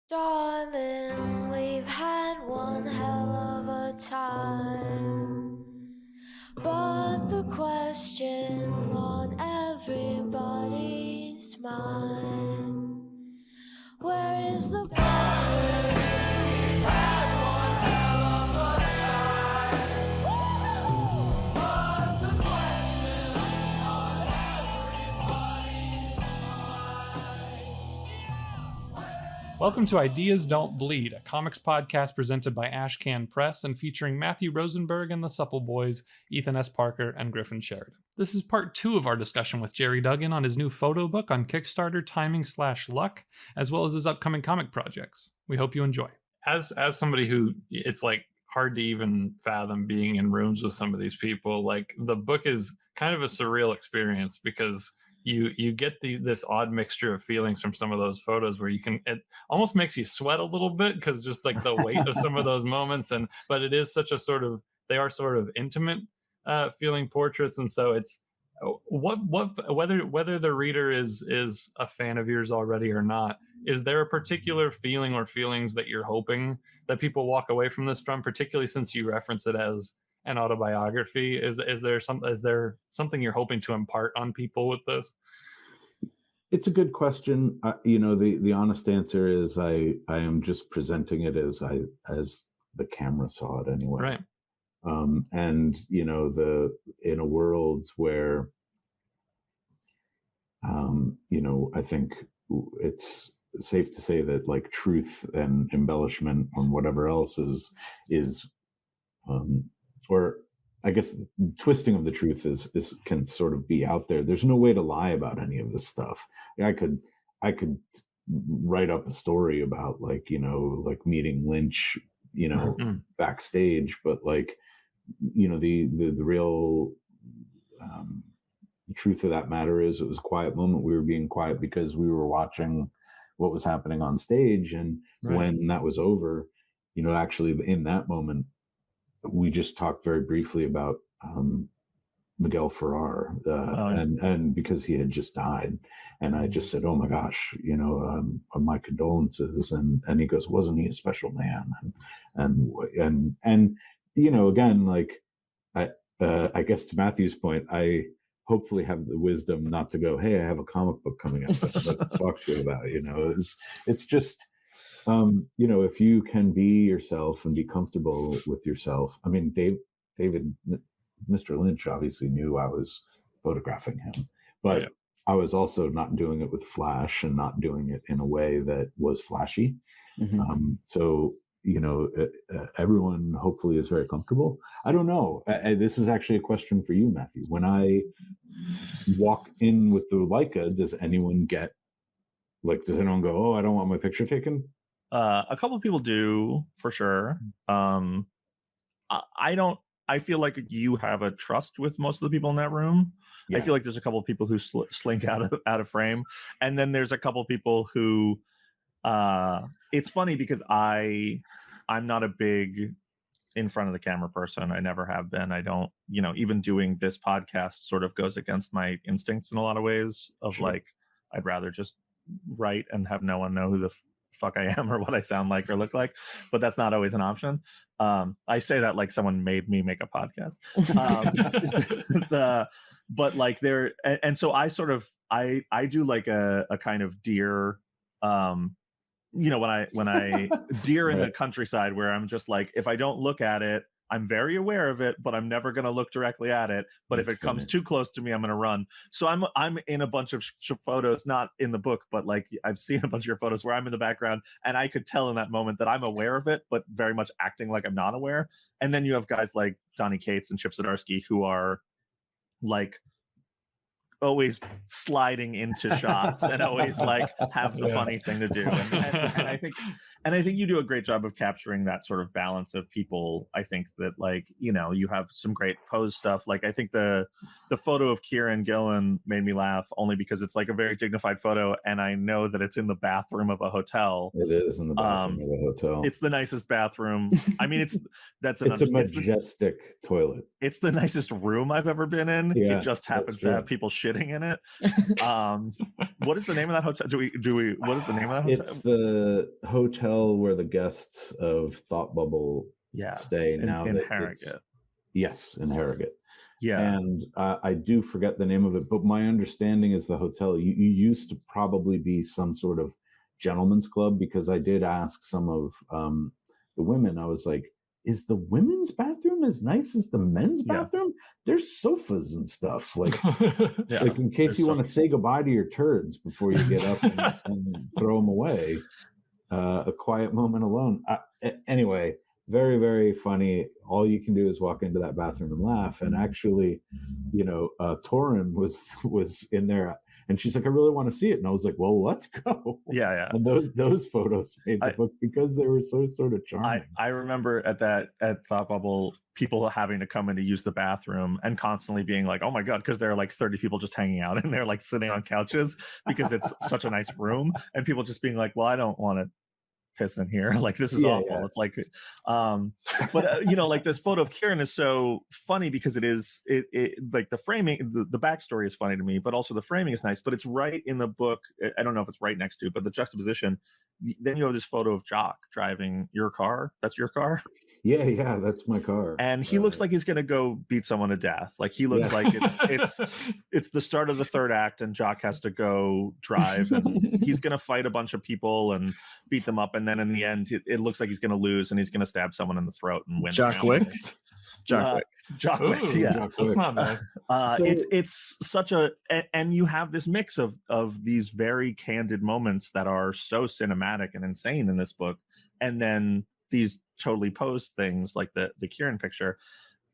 Darling, we've had one hell of a time, but the question on everybody's mind, where is the power? We've had one hell of a time, but the question on everybody's mind. Welcome to Ideas Don't Bleed, a comics podcast presented by Ashcan Press and featuring Matthew Rosenberg and the Supple Boiz, Ethan S. Parker, and Griffin Sheridan. This is part 2 of our discussion with Gerry Duggan on his new photo book on Kickstarter, Timing/Luck, as well as his upcoming comic projects. We hope you enjoy. As somebody who, it's like hard to even fathom being in rooms with some of these people, like the book is kind of a surreal experience because you get this odd mixture of feelings from some of those photos where it almost makes you sweat a little bit because just like the weight of some of those moments, but it is such a they are sort of intimate feeling portraits, and so it's whether the reader is a fan of yours already or not, is there a particular feeling or feelings that you're hoping that people walk away from this from, particularly since you reference it as an autobiography? Is there something you're hoping to impart on people with this? It's a good question. The honest answer is I am just presenting it as the camera saw it anyway. Right. And in a world where I think it's safe to say that like truth and embellishment and whatever else is or I guess twisting of the truth is can sort of be out there. There's no way to lie about any of this stuff. I could write up a story about like meeting Lynch, backstage, but like, the real truth of that matter is it was a quiet moment. We were being quiet because we were watching what was happening on stage. And right. When that was over, actually in that moment, we just talked very briefly about Miguel Ferrer, and because he had just died, and I just said, "Oh my gosh, my condolences." And he goes, "Wasn't he a special man?" And again, like I guess to Matthew's point, I hopefully have the wisdom not to go, "Hey, I have a comic book coming up let's talk to you about." It's just. If you can be yourself and be comfortable with yourself. I mean, David, Mr. Lynch obviously knew I was photographing him, but yeah. I was also not doing it with flash and not doing it in a way that was flashy. Mm-hmm. Everyone hopefully is very comfortable. I don't know. This is actually a question for you, Matthew. When I walk in with the Leica, does anyone go, "Oh, I don't want my picture taken"? A couple of people do, for sure. I feel like you have a trust with most of the people in that room. Yeah. I feel like there's a couple of people who slink out of frame, and then there's a couple of people who. It's funny because I'm not a big in front of the camera person. I never have been. I don't. Even doing this podcast sort of goes against my instincts in a lot of ways. Of sure. Like, I'd rather just write and have no one know who the fuck I am or what I sound like or look like, but that's not always an option. I say that like someone made me make a podcast. But like there, and so I sort of I do like a kind of deer, when I deer in the countryside where I'm just like, if I don't look at it, I'm very aware of it, but I'm never going to look directly at it. But that's if it comes too close to me, I'm going to run. So I'm in a bunch of photos, not in the book, but like I've seen a bunch of your photos where I'm in the background, and I could tell in that moment that I'm aware of it, but very much acting like I'm not aware. And then you have guys like Donnie Cates and Chip Zdarsky who are like always sliding into shots and always like have the funny thing to do. And I think you do a great job of capturing that sort of balance of people. I think that like, you have some great pose stuff. Like I think the photo of Kieran Gillen made me laugh only because it's like a very dignified photo. And I know that it's in the bathroom of a hotel. It is in the bathroom of a hotel. It's the nicest bathroom. I mean, it's a majestic toilet. it's the nicest room I've ever been in. Yeah, it just happens to have people shitting in it. What is the name of that hotel? What is the name of that hotel? It's the hotel where the guests of Thought Bubble stay now. In Harrogate. Yes, in Harrogate. Yeah. And I do forget the name of it, but my understanding is the hotel, you used to probably be some sort of gentleman's club, because I did ask some of the women, I was like, is the women's bathroom as nice as the men's bathroom? There's sofas and stuff, like like in case you want to say goodbye to your turds before you get up and throw them away. A quiet moment alone. Anyway, very, very funny. All you can do is walk into that bathroom and laugh. And actually, you know, Torin was in there, and she's like, I really want to see it. And I was like, well, let's go. Yeah. And those photos made the book because they were so sort of charming. I remember at Thought Bubble, people having to come in to use the bathroom and constantly being like, oh my God, because there are like 30 people just hanging out and they're like sitting on couches because it's such a nice room. And people just being like, well, I don't want to piss in here, like this is awful. It's like but you know, like this photo of Kieran is so funny because it like the framing, the backstory is funny to me, but also the framing is nice. But it's right in the book, I don't know if it's right next to, but the juxtaposition, then you have this photo of Jock driving your car. That's your car. Yeah, that's my car. And he looks like he's gonna go beat someone to death. Like he looks like it's the start of the third act, and Jock has to go drive, and he's gonna fight a bunch of people and beat them up, and then in the end, it looks like he's gonna lose, and he's gonna stab someone in the throat and win. Jock Wick. Jock Wick. Yeah, that's not bad. It's such a, and you have this mix of these very candid moments that are so cinematic and insane in this book, and then these totally posed things like the Kieran picture.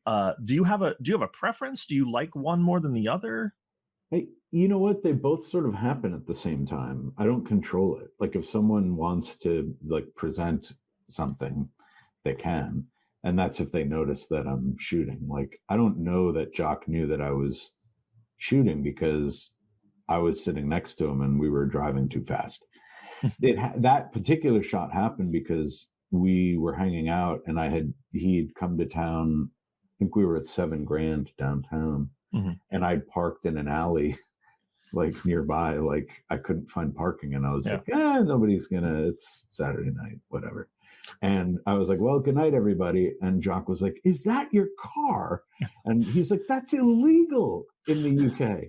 Do you have a preference? Do you like one more than the other? Hey, you know what? They both sort of happen at the same time. I don't control it. Like if someone wants to like present something, they can. And that's if they notice that I'm shooting. Like, I don't know that Jock knew that I was shooting because I was sitting next to him and we were driving too fast. That particular shot happened because we were hanging out and he'd come to town. I think we were at 7 Grand downtown, and I'd parked in an alley like nearby. Like I couldn't find parking, and I was like, nobody's it's Saturday night, whatever. And I was like, well, good night, everybody. And Jock was like, is that your car? And he's like, that's illegal in the UK.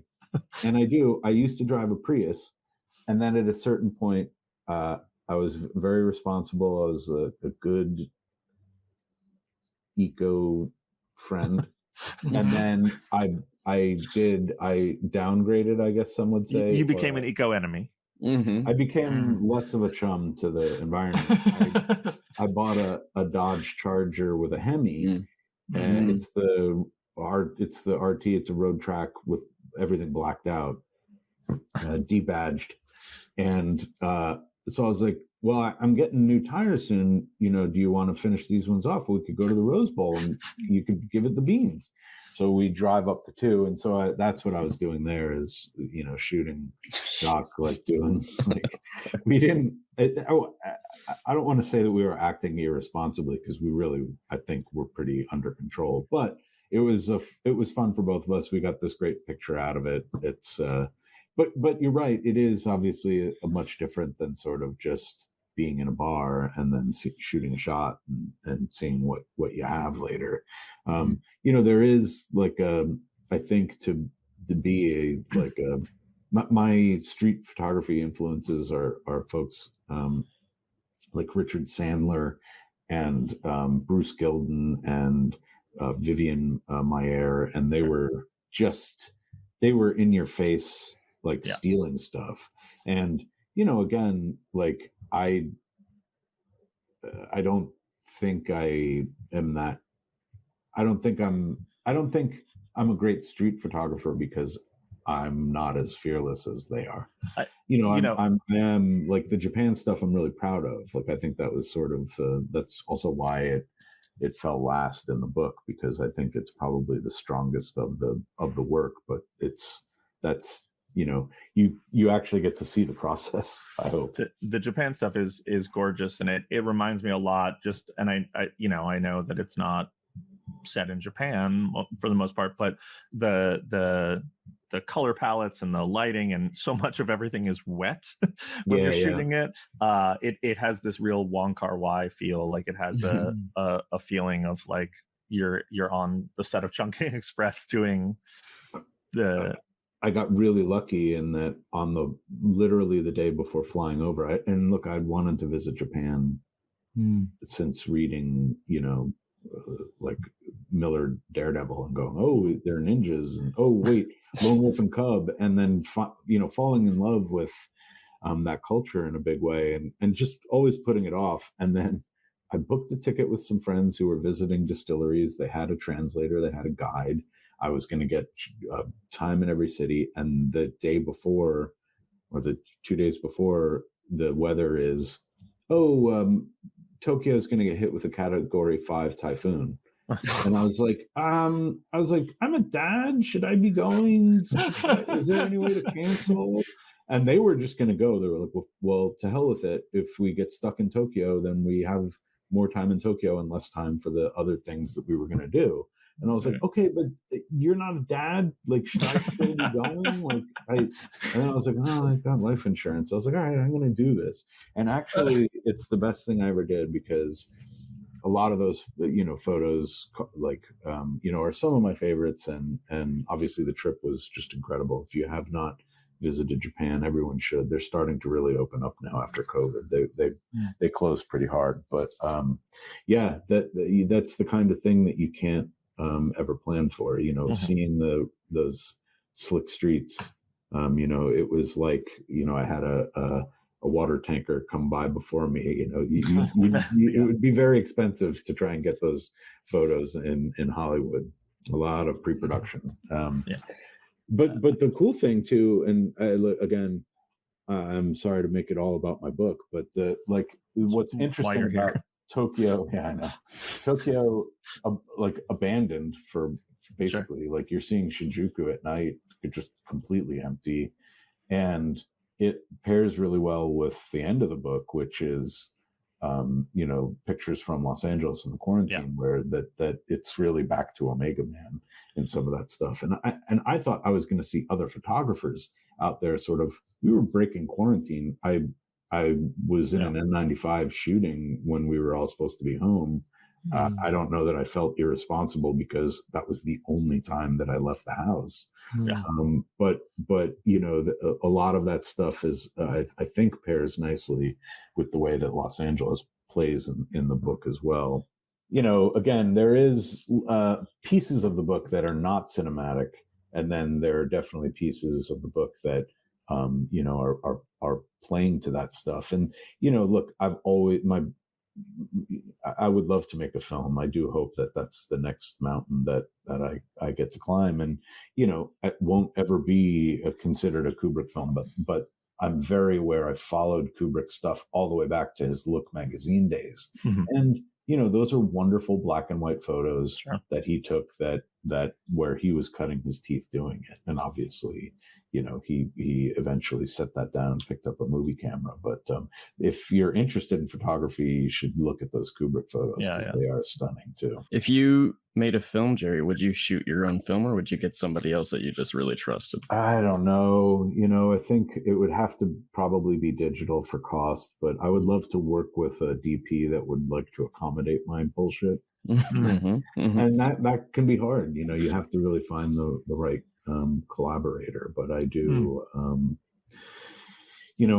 And I used to drive a Prius. And then at a certain point, I was very responsible. I was a good eco friend. And then I downgraded, I guess some would say. You became an eco enemy. I became less of a chum to the environment. I bought a Dodge Charger with a Hemi, and it's the RT. It's a road track with everything blacked out, debadged, and so I was like, well, I'm getting new tires soon. You know, do you want to finish these ones off? We could go to the Rose Bowl and you could give it the beans. So we drive up the 2. And so that's what I was doing there is, you know, shooting Jock, like doing, like, we didn't, I don't want to say that we were acting irresponsibly because we really, I think we're pretty under control, but it was fun for both of us. We got this great picture out of it. It's, but you're right. It is obviously a much different than sort of just being in a bar and then shooting a shot and seeing what you have later. You know, there is like I think to be my street photography influences are folks like Richard Sandler and Bruce Gilden and Vivian Maier, and they were in your face, like stealing stuff. And, you know, again, like I don't think I am that. I don't think I'm a great street photographer because I'm not as fearless as they are. I am like the Japan stuff I'm really proud of. Like, I think that was sort of, that's also why it fell last in the book, because I think it's probably the strongest of the work, but that's, you know, you actually get to see the process. I hope the Japan stuff is gorgeous, and it reminds me a lot. And I know that it's not set in Japan for the most part, but the color palettes and the lighting and so much of everything is wet when you're shooting it. It has this real Wong Kar-wai feel. Like it has a feeling of like you're on the set of Chungking Express doing the. I got really lucky in that on literally the day before flying over, and look, I'd wanted to visit Japan since reading, like Miller Daredevil and going, oh, they're ninjas, and oh wait, Lone Wolf and Cub, and then falling in love with that culture in a big way, and just always putting it off. And then I booked a ticket with some friends who were visiting distilleries. They had a translator, they had a guide. I was going to get time in every city, and the day before, or the 2 days before, the weather is, Tokyo is going to get hit with a Category 5 typhoon. And I was like, I'm a dad. Should I be going? Is there any way to cancel? And they were just going to go. They were like, well, to hell with it. If we get stuck in Tokyo, then we have more time in Tokyo and less time for the other things that we were going to do. And I was like, okay, but you're not a dad. Like, should I still be going? And then I was like, oh, I've got life insurance. I was like, all right, I'm going to do this. And actually, it's the best thing I ever did, because a lot of those, photos, are some of my favorites. And obviously the trip was just incredible. If you have not visited Japan, everyone should. They're starting to really open up now after COVID. They closed pretty hard, but that's the kind of thing that you can't ever plan for, seeing those slick streets. It was like, I had a water tanker come by before me. It would be very expensive to try and get those photos in Hollywood. A lot of pre-production. But the cool thing too, and again, I'm sorry to make it all about my book, but what's interesting about Tokyo, I know. Tokyo, abandoned for basically, like, you're seeing Shinjuku at night, it's just completely empty. And it pairs really well with the end of the book, which is, pictures from Los Angeles in the quarantine, where that it's really back to Omega Man and some of that stuff. And I thought I was going to see other photographers out there. We were breaking quarantine. I was in an N95 shooting when we were all supposed to be home. I don't know that I felt irresponsible, because that was the only time that I left the house. But a lot of that stuff is, I think, pairs nicely with the way that Los Angeles plays in the book as well. Again, there is pieces of the book that are not cinematic, and then there are definitely pieces of the book that are playing to that stuff. And look, I would love to make a film. I do hope that that's the next mountain that I get to climb. And it won't ever be considered a Kubrick film, but I'm very aware I followed Kubrick stuff all the way back to his Look magazine days. And those are wonderful black and white photos that he took that where he was cutting his teeth doing it. And obviously, he eventually set that down and picked up a movie camera. But if you're interested in photography, you should look at those Kubrick photos, because they are stunning too. If you made a film, Gerry, would you shoot your own film, or would you get somebody else that you just really trusted? I don't know. I think it would have to probably be digital for cost, but I would love to work with a DP that would like to accommodate my bullshit. And that can be hard. You have to really find the right collaborator. But I do.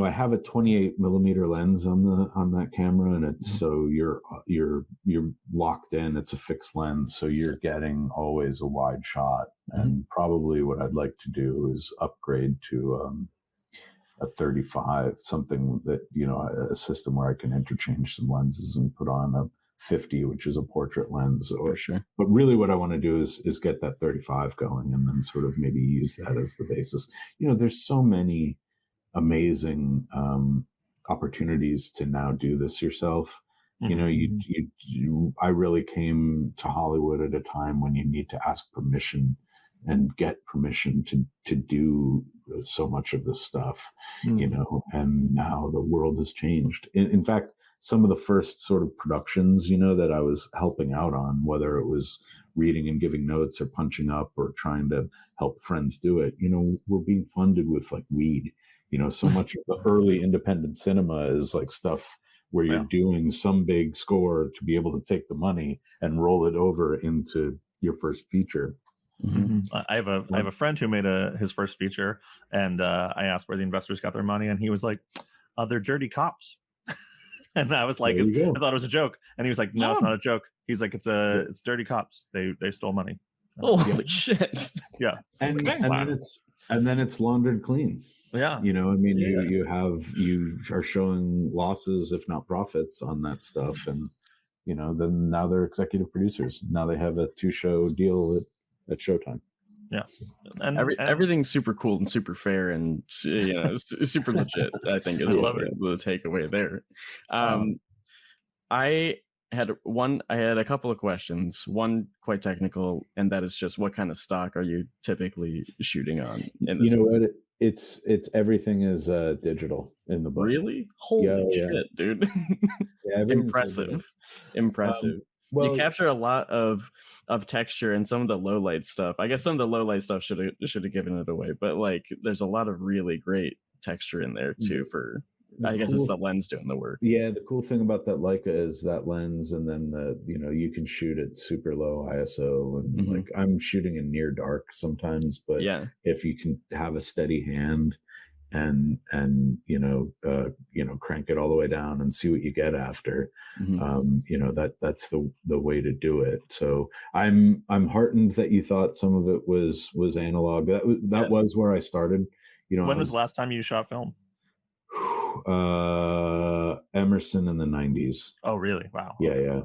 I have a 28 millimeter lens on that camera, and it's so you're locked in. It's a fixed lens, so you're getting always a wide shot. And probably what I'd like to do is upgrade to a 35, something that a system where I can interchange some lenses and put on a 50, which is a portrait lens. But really what I want to do is get that 35 going, and then sort of maybe use that as the basis. There's so many amazing opportunities to now do this yourself. I really came to Hollywood at a time when you need to ask permission and get permission to do so much of this stuff, and now the world has changed. In fact, some of the first sort of productions, that I was helping out on, whether it was reading and giving notes or punching up or trying to help friends do it, we're being funded with like weed. So much of the early independent cinema is like stuff where you're doing some big score to be able to take the money and roll it over into your first feature. Mm-hmm. I have a friend who made his first feature, and I asked where the investors got their money, and he was like, "They're dirty cops." And I was like, I thought it was a joke, and he was like, "No, it's not a joke." He's like, "It's dirty cops. They stole money." Holy shit! Yeah, and then it's laundered clean. Yeah, you are showing losses, if not profits, on that stuff, and then now they're executive producers. Now they have a 2-show deal at Showtime. Yeah, and everything's super cool and super fair and super legit. I think is what the takeaway there. I had a couple of questions. One quite technical, and that is just what kind of stock are you typically shooting on? What? It's everything is digital in the book. Really? Holy shit, dude! Impressive. Well, you capture a lot of texture and some of the low light stuff. I guess some of the low light stuff should have given it away, but like there's a lot of really great texture in there too. I guess it's the lens doing the work. Yeah, the cool thing about that Leica is that lens, and then you can shoot at super low ISO, and like I'm shooting in near dark sometimes, but if you can have a steady hand and crank it all the way down and see what you get after, that's the way to do it. So I'm heartened that you thought some of it was analog. That was where I started. When was the last time you shot film? Emerson in the 90s. Oh, really? Wow. Yeah.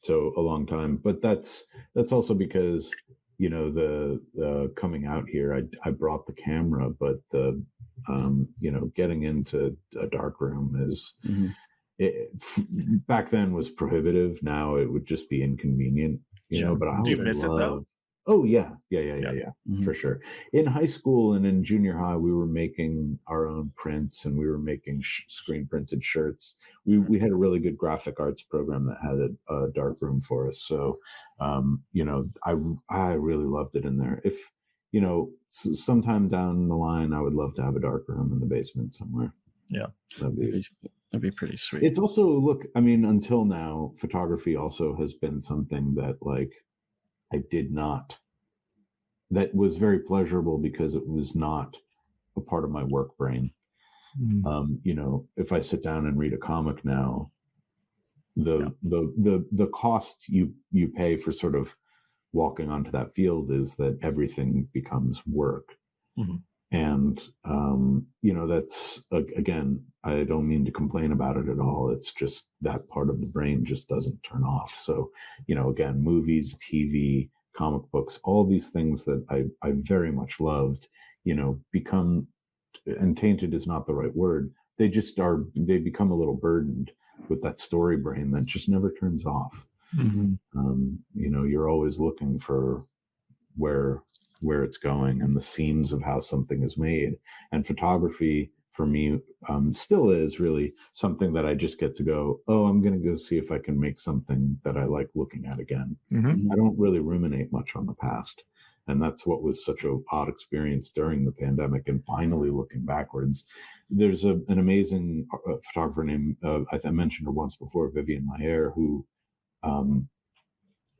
So a long time, but that's also because the coming out here, I brought the camera, but the getting into a dark room is back then was prohibitive. Now it would just be inconvenient, but I do you miss it though? Oh yeah, for sure. In high school and in junior high, we were making our own prints, and we were making screen printed shirts. We had a really good graphic arts program that had a dark room for us. So, I really loved it in there. If sometime down the line, I would love to have a dark room in the basement somewhere. Yeah, that'd be pretty sweet. It's also until now, photography also has been something that that was very pleasurable because it was not a part of my work brain. If I sit down and read a comic now, the cost you pay for sort of walking onto that field is that everything becomes work. And that's again, I don't mean to complain about it at all. It's just that part of the brain just doesn't turn off. So, again, movies, TV, comic books, all these things that I very much loved, become, and tainted is not the right word. They become a little burdened with that story brain that just never turns off. You're always looking for where it's going and the seams of how something is made. And photography for me still is really something that I just get to go, I'm going to go see if I can make something that I like looking at again. I don't really ruminate much on the past. And that's what was such an odd experience during the pandemic. And finally looking backwards, there's an amazing photographer named, I mentioned her once before, Vivian Maher, who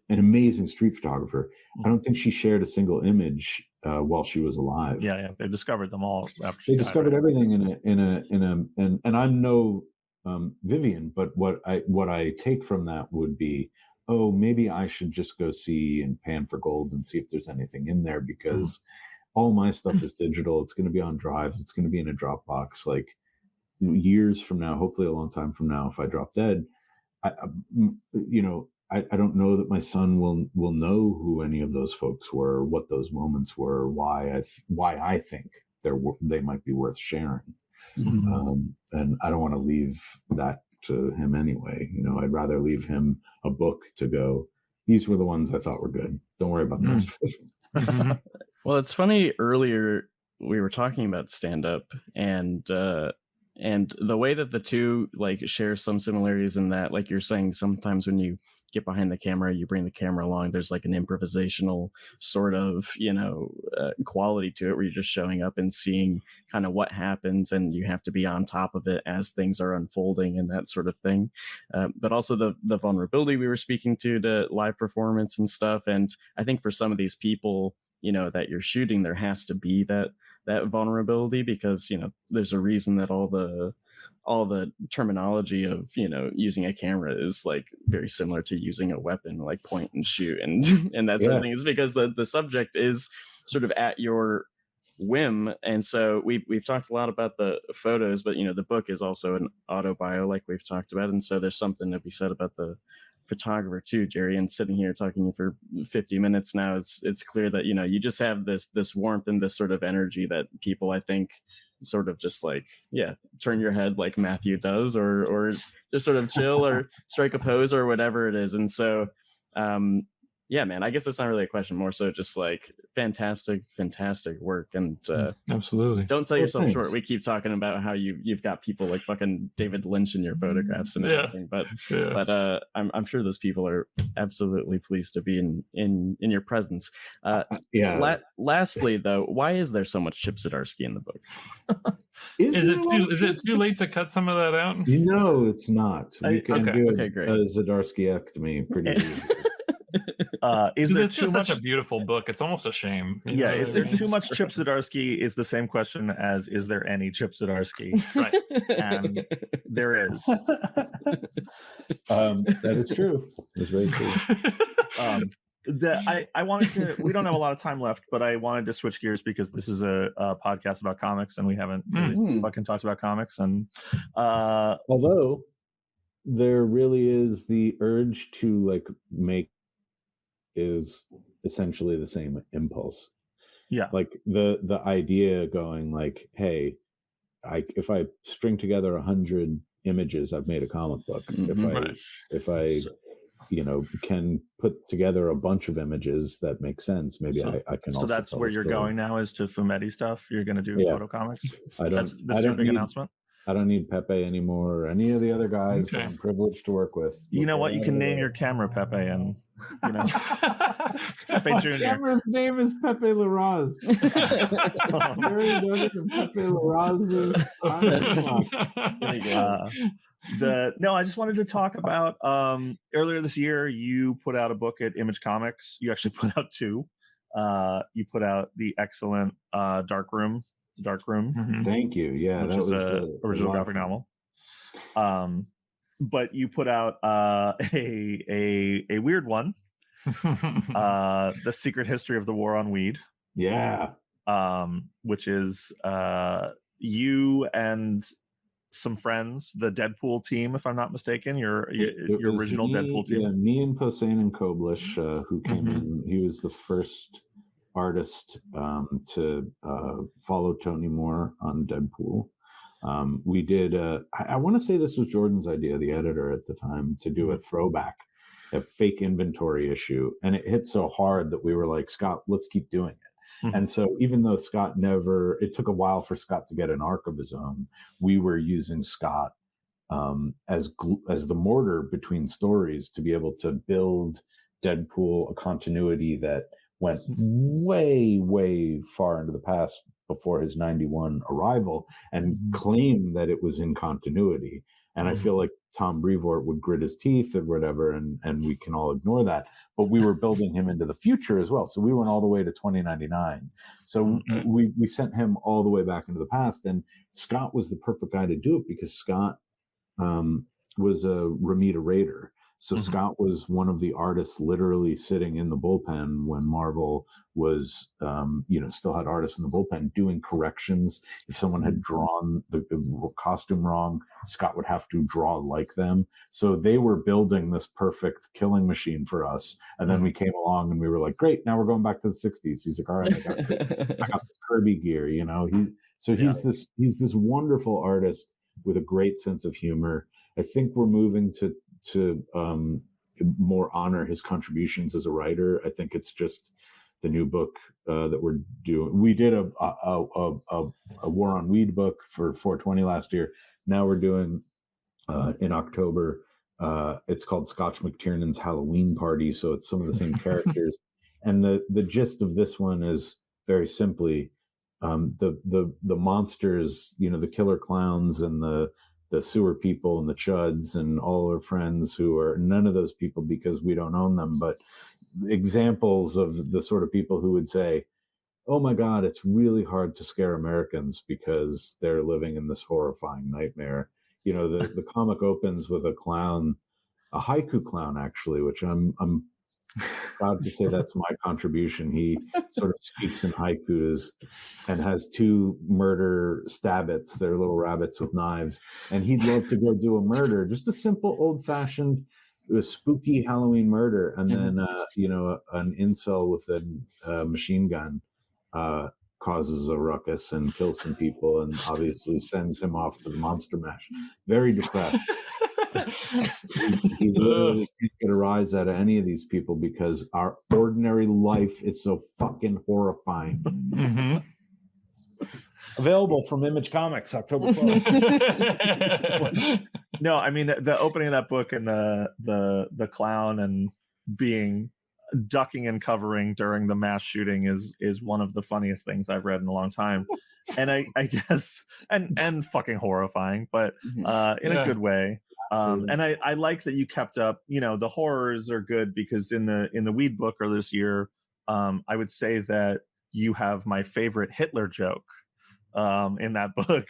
an amazing street photographer. I don't think she shared a single image while she was alive. Yeah. They discovered them all. They discovered everything and I'm no Vivian, but what I take from that would be, maybe I should just go see and pan for gold and see if there's anything in there, because all my stuff is digital. It's going to be on drives. It's going to be in a Dropbox. Like years from now, hopefully a long time from now, if I drop dead, I don't know that my son will know who any of those folks were, what those moments were, why I think they might be worth sharing. And I don't want to leave that to him anyway. I'd rather leave him a book to go, these were the ones I thought were good. Don't worry about the rest of it. Well, it's funny, earlier we were talking about stand-up, and and the way that the two like share some similarities in that, like you're saying, sometimes when you get behind the camera, you bring the camera along, there's like an improvisational sort of, quality to it where you're just showing up and seeing kind of what happens, and you have to be on top of it as things are unfolding and that sort of thing. But also the vulnerability we were speaking to live performance and stuff. And I think for some of these people, that you're shooting, there has to be that vulnerability, because there's a reason that all the terminology of using a camera is like very similar to using a weapon, like point and shoot and and that sort of thing, is because the subject is sort of at your whim. And so we've talked a lot about the photos, but the book is also an autobio, like we've talked about, and so there's something to be said about the photographer too, Gerry. And sitting here talking for 50 minutes now, it's clear that you just have this warmth and this sort of energy that people, I think, sort of just like turn your head like Matthew does, or just sort of chill or strike a pose or whatever it is. And so man, I guess that's not really a question, more so just like fantastic work. And absolutely, don't sell yourself short. We keep talking about how you've got people like fucking David Lynch in your photographs and everything, but I'm sure those people are absolutely pleased to be in your presence. Lastly, though, why is there so much Chip Zdarsky in the book? Is it too late to cut some of that out? It's not. We can do great. A Zdarsky-ectomy pretty easy. Is there too much? Such a beautiful book. It's almost a shame. Is there too much Chip Zdarsky is the same question as is there any Chip Zdarsky? Right. And there is. That is true. It's very true. I wanted to, we don't have a lot of time left, but I wanted to switch gears because this is a podcast about comics and we haven't really fucking talked about comics. And although there really is the urge to like make is essentially the same impulse. Like the idea going like, hey, if I string together 100 images, I've made a comic book. If I can put together a bunch of images that make sense, maybe I can. So that's where you're going now, is to Fumetti stuff. You're going to do photo comics. That's your big announcement. I don't need Pepe anymore or any of the other guys that I'm privileged to work with. You know what? You can name your camera Pepe, and Pepe Jr. The camera's name is Pepe Larraz. Gerry Duggan and Pepe Larraz's I just wanted to talk about earlier this year, you put out a book at Image Comics. You actually put out two. You put out the excellent Dark Room. Mm-hmm. Thank you. Yeah, which was an original graphic novel. But you put out a weird one, The Secret History of the War on Weed. Yeah. Which is you and some friends, the Deadpool team, if I'm not mistaken, your original Deadpool team. Yeah, me and Posehn and Koblish, who came in. He was the first artist to follow Tony Moore on Deadpool. We did I want to say this was Jordan's idea, the editor at the time, to do a throwback, a fake inventory issue, and it hit so hard that we were like, Scott, let's keep doing it. And so even though it took a while for Scott to get an arc of his own, we were using Scott as the mortar between stories to be able to build Deadpool a continuity that went way, way far into the past before his 91 arrival, and claim that it was in continuity. And I feel like Tom Brevoort would grit his teeth or whatever, and we can all ignore that. But we were building him into the future as well. So we went all the way to 2099. So we sent him all the way back into the past. And Scott was the perfect guy to do it because Scott was a Ramita Raider. So Scott was one of the artists literally sitting in the bullpen when Marvel was, still had artists in the bullpen doing corrections. If someone had drawn the costume wrong, Scott would have to draw like them. So they were building this perfect killing machine for us. And then we came along and we were like, great, now we're going back to the 60s. He's like, all right, I got this Kirby gear, He's this wonderful artist with a great sense of humor. I think we're moving to more honor his contributions as a writer. I think it's just the new book that we're doing. We did a War on Weed book for 420 last year. Now we're doing in October. It's called Scotch McTiernan's Halloween Party. So it's some of the same characters. And the gist of this one is very simply the monsters, the killer clowns and the sewer people and the chuds and all our friends who are none of those people because we don't own them, but examples of the sort of people who would say, oh my God, it's really hard to scare Americans because they're living in this horrifying nightmare. The comic opens with a clown, a haiku clown, actually, which I'm proud to say that's my contribution. He sort of speaks in haikus and has 2 murder stabbits. They're little rabbits with knives. And he'd love to go do a murder, just a simple old-fashioned spooky Halloween murder. And then, an incel with a machine gun causes a ruckus and kills some people and obviously sends him off to the monster mash. Very depressed. He literally can't get a rise out of any of these people because our ordinary life is so fucking horrifying. Mm-hmm. Available from Image Comics, October 12th. No, I mean the opening of that book and the clown and being ducking and covering during the mass shooting is one of the funniest things I've read in a long time. And I guess and fucking horrifying, but in a good way. And I like that you kept up, the horrors are good because in the Weed book or this year, I would say that you have my favorite Hitler joke in that book.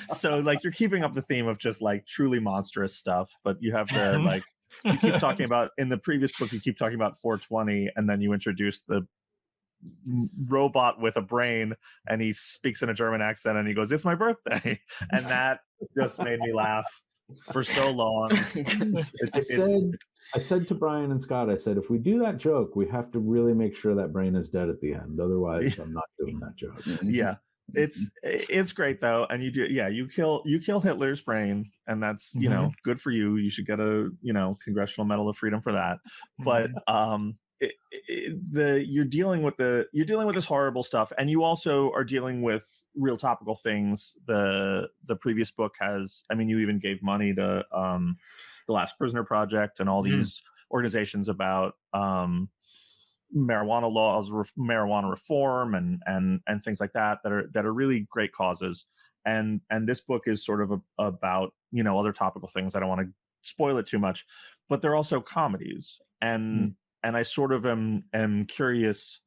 So like you're keeping up the theme of just like truly monstrous stuff, but you have the like you keep talking about in the previous book, you keep talking about 420, and then you introduce the robot with a brain and he speaks in a German accent and he goes, "It's my birthday." And that just made me laugh for so long. I said to Brian and Scott, I said, if we do that joke, we have to really make sure that brain is dead at the end. Otherwise, I'm not doing that joke. Yeah. It's great though. And you kill Hitler's brain, and that's, good for you. You should get a, Congressional Medal of Freedom for that. But you're dealing with this horrible stuff, and you also are dealing with real topical things. The previous book has, you even gave money to the Last Prisoner Project and all these organizations about marijuana laws, marijuana reform, and things like that are really great causes. And this book is sort of about other topical things. I don't want to spoil it too much, but they're also comedies. And I sort of am curious.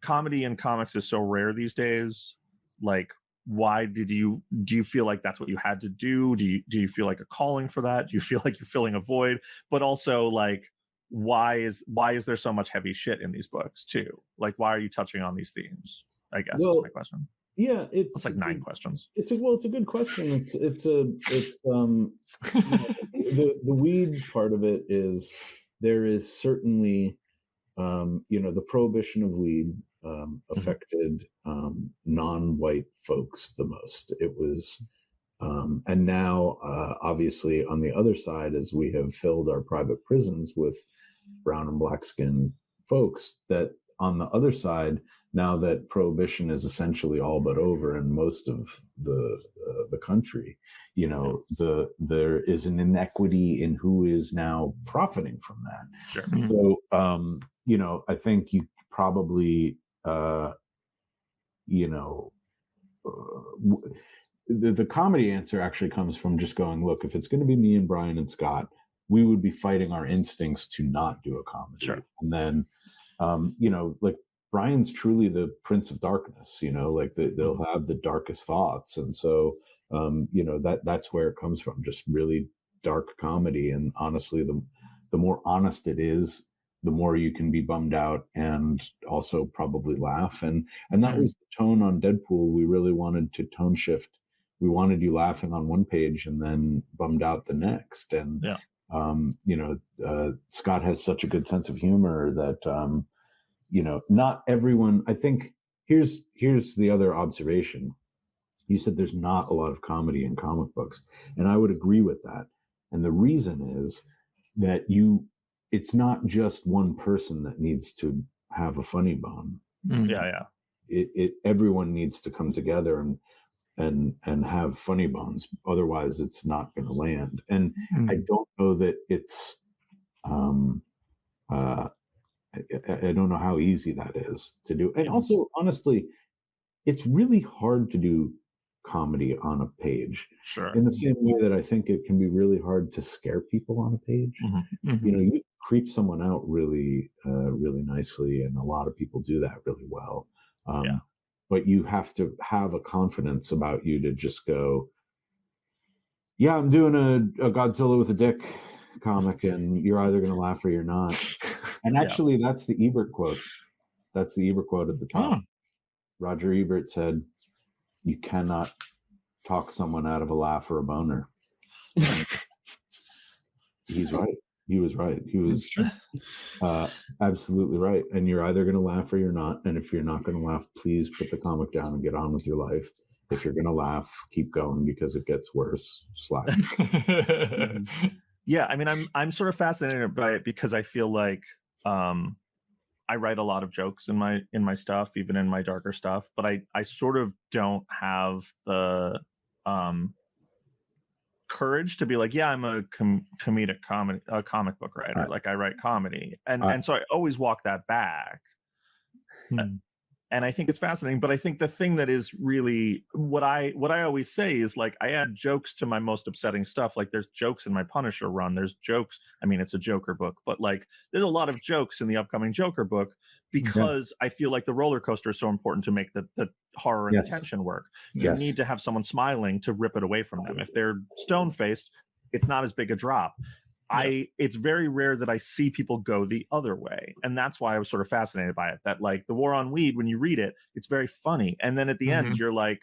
Comedy in comics is so rare these days. Like, why do you feel like that's what you had to do? Do you feel like a calling for that? Do you feel like you're filling a void? But also, like, why is there so much heavy shit in these books too? Like, why are you touching on these themes? I guess is my question. Yeah, it's like 9 questions. It's a good question. It's the weed part of it is there is certainly the prohibition of weed affected non-white folks the most. It was and now obviously on the other side, as we have filled our private prisons with brown and black skinned folks, that on the other side, now that prohibition is essentially all but over in most of the country, there is an inequity in who is now profiting from that. Sure. So I think you probably the comedy answer actually comes from just going, look, if it's going to be me and Brian and Scott, we would be fighting our instincts to not do a comedy. Sure. And then, like Brian's truly the Prince of Darkness, like they'll have the darkest thoughts. And so, that's where it comes from, just really dark comedy. And honestly, the more honest it is, the more you can be bummed out and also probably laugh. And that was the tone on Deadpool. We really wanted to tone shift. We wanted you laughing on one page and then bummed out the next. And, Scott has such a good sense of humor that, not everyone, I think here's the other observation. You said there's not a lot of comedy in comic books, and I would agree with that. And the reason is that it's not just one person that needs to have a funny bone. Everyone needs to come together and have funny bones. Otherwise, it's not going to land. And I don't know that it's. I don't know how easy that is to do. And also, honestly, it's really hard to do comedy on a page. Sure. In the same way that I think it can be really hard to scare people on a page. You know, you creep someone out really, really nicely, and a lot of people do that really well. But you have to have a confidence about you to just go, yeah, I'm doing a Godzilla with a dick comic, and you're either going to laugh or you're not. And actually, that's the Ebert quote. That's the Ebert quote at the top. Roger Ebert said, "You cannot talk someone out of a laugh or a boner." He's right. He was right. He was absolutely right. And you're either going to laugh or you're not. And if you're not going to laugh, please put the comic down and get on with your life. If you're going to laugh, keep going because it gets worse. Slack. Yeah, I mean, I'm sort of fascinated by it because I feel like I write a lot of jokes in my stuff, even in my darker stuff, but I sort of don't have the courage to be like, yeah, I'm a comic book writer. Like I write comedy, and so I always walk that back. And I think it's fascinating, but I think the thing that is really what I always say is, like, I add jokes to my most upsetting stuff. Like, there's jokes in my Punisher run. There's jokes. I mean, it's a Joker book, but like, there's a lot of jokes in the upcoming Joker book because I feel like the roller coaster is so important to make the horror and the tension work. You need to have someone smiling to rip it away from them. If they're stone faced, it's not as big a drop. It's very rare that I see people go the other way. And that's why I was sort of fascinated by it, that like The War on Weed, when you read it, it's very funny. And then at the end, you're like,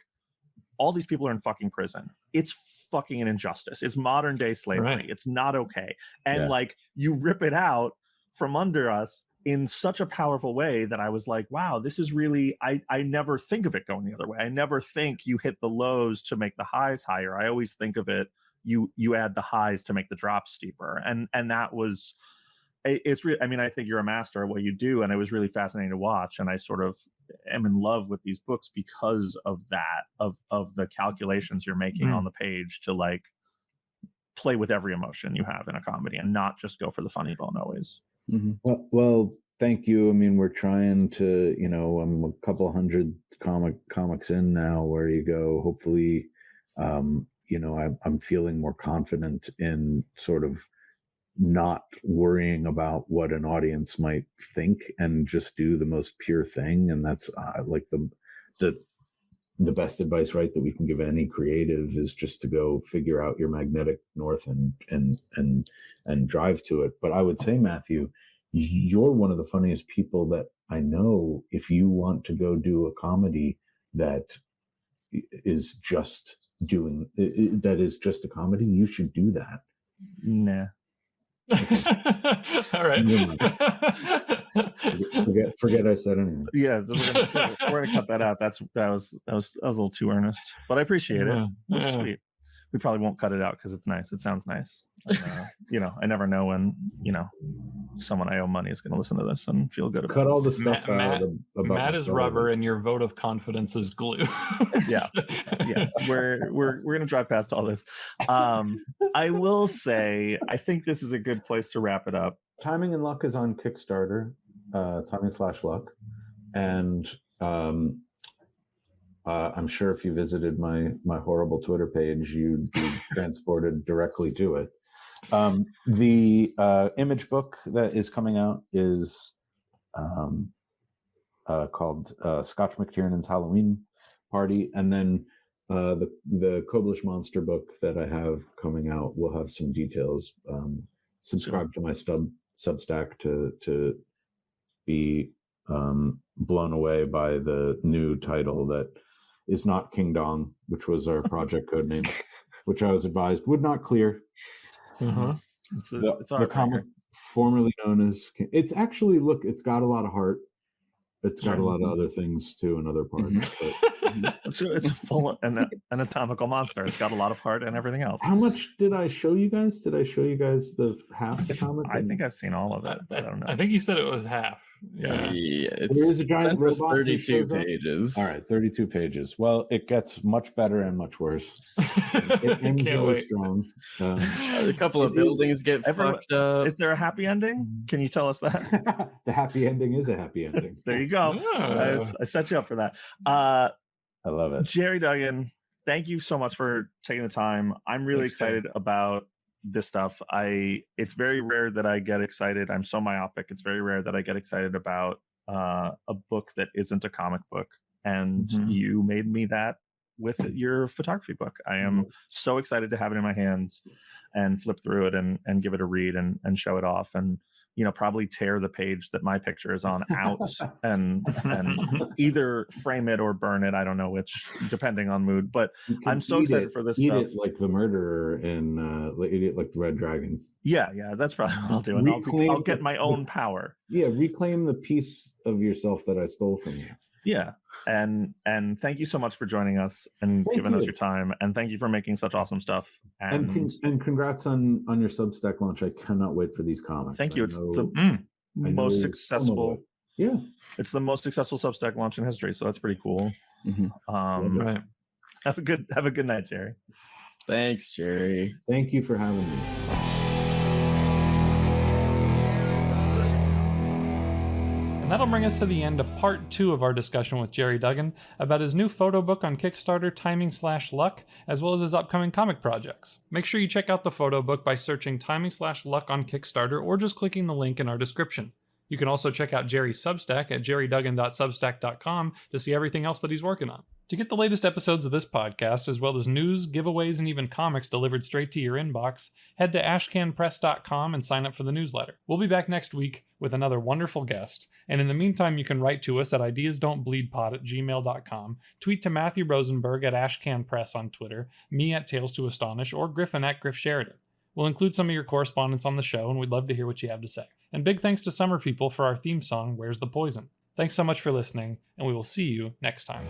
all these people are in fucking prison. It's fucking an injustice. It's modern day slavery. It's not okay. And like, you rip it out from under us in such a powerful way that I was like, wow, this is really, I never think of it going the other way. I never think you hit the lows to make the highs higher. I always think of it, you add the highs to make the drops steeper. And that was, it's really, I mean, I think you're a master at what you do, and it was really fascinating to watch. And I sort of am in love with these books because of that, of the calculations you're making on the page to like play with every emotion you have in a comedy and not just go for the funny bone always. Well, thank you. I mean, we're trying to, you know, I'm a couple hundred comics in now where you go, hopefully, you know, I'm feeling more confident in sort of not worrying about what an audience might think and just do the most pure thing. And that's like the best advice, right, that we can give any creative is just to go figure out your magnetic north and drive to it. But I would say, Matthew, you're one of the funniest people that I know. If you want to go do a comedy that is just a comedy, you should do that. Nah. All right. Forget I said anything. Yeah, we're gonna cut that out. That was a little too earnest, but I appreciate it. It was sweet. We probably won't cut it out because it's nice. It sounds nice. You know, I never know when, you know, someone I owe money is going to listen to this and feel good about it. Cut all the stuff out. Matt is rubber and your vote of confidence is glue. yeah. We're going to drive past all this. I will say, I think this is a good place to wrap it up. Timing and Luck is on Kickstarter, timing/luck. And I'm sure if you visited my horrible Twitter page, you'd be transported directly to it. The image book that is coming out is called Scotch McTiernan's Halloween Party, and then the Koblish Monster book that I have coming out will have some details. Subscribe to my Substack to be blown away by the new title that is not King Dong, which was our project code name, which I was advised would not clear. It's the comic formerly known as King. It's actually, look, it's got a lot of heart. It's got a lot of other things too in other parts. But... it's a full an anatomical monster. It's got a lot of heart and everything else. How much did I show you guys? Did I show you guys the half the comic? I think I've seen all of it. I don't know. I think you said it was half. Yeah, there is a giant robot. 32 pages. All right, 32 pages. Well, it gets much better and much worse. It ends really strong. A couple of buildings get fucked up. Is there a happy ending? Can you tell us that? The happy ending is a happy ending. There you go. I set you up for that. I love it. Gerry Duggan, thank you so much for taking the time. I'm really excited about this stuff. It's very rare that I get excited. I'm so myopic. It's very rare that I get excited about a book that isn't a comic book. And you made me that with your photography book. I am so excited to have it in my hands and flip through it and give it a read and show it off, and probably tear the page that my picture is on out and either frame it or burn it. I don't know which, depending on mood. But I'm so excited for this stuff. Eat it like the murderer and eat it like the Red Dragon. Yeah, that's probably what I'll do. And I'll get my own power. Yeah, reclaim the piece of yourself that I stole from you. Yeah, and thank you so much for joining us and giving us your time, and thank you for making such awesome stuff. And congrats on your Substack launch. I cannot wait for these comics. Thank you. It's the most successful. Yeah, it's the most successful Substack launch in history. So that's pretty cool. Right. Have a good night, Gerry. Thanks, Gerry. Thank you for having me. That'll bring us to the end of part 2 of our discussion with Gerry Duggan about his new photo book on Kickstarter, Timing/Luck, as well as his upcoming comic projects. Make sure you check out the photo book by searching Timing/Luck on Kickstarter or just clicking the link in our description. You can also check out Gerry's Substack at gerryduggan.substack.com to see everything else that he's working on. To get the latest episodes of this podcast, as well as news, giveaways, and even comics delivered straight to your inbox, head to ashcanpress.com and sign up for the newsletter. We'll be back next week with another wonderful guest, and in the meantime, you can write to us at ideasdon'tbleedpod@gmail.com, tweet to Matthew Rosenberg at ashcanpress on Twitter, me at Tales to Astonish, or Griffin at Griff Sheridan. We'll include some of your correspondence on the show, and we'd love to hear what you have to say. And big thanks to Summer People for our theme song, Where's the Poison? Thanks so much for listening, and we will see you next time.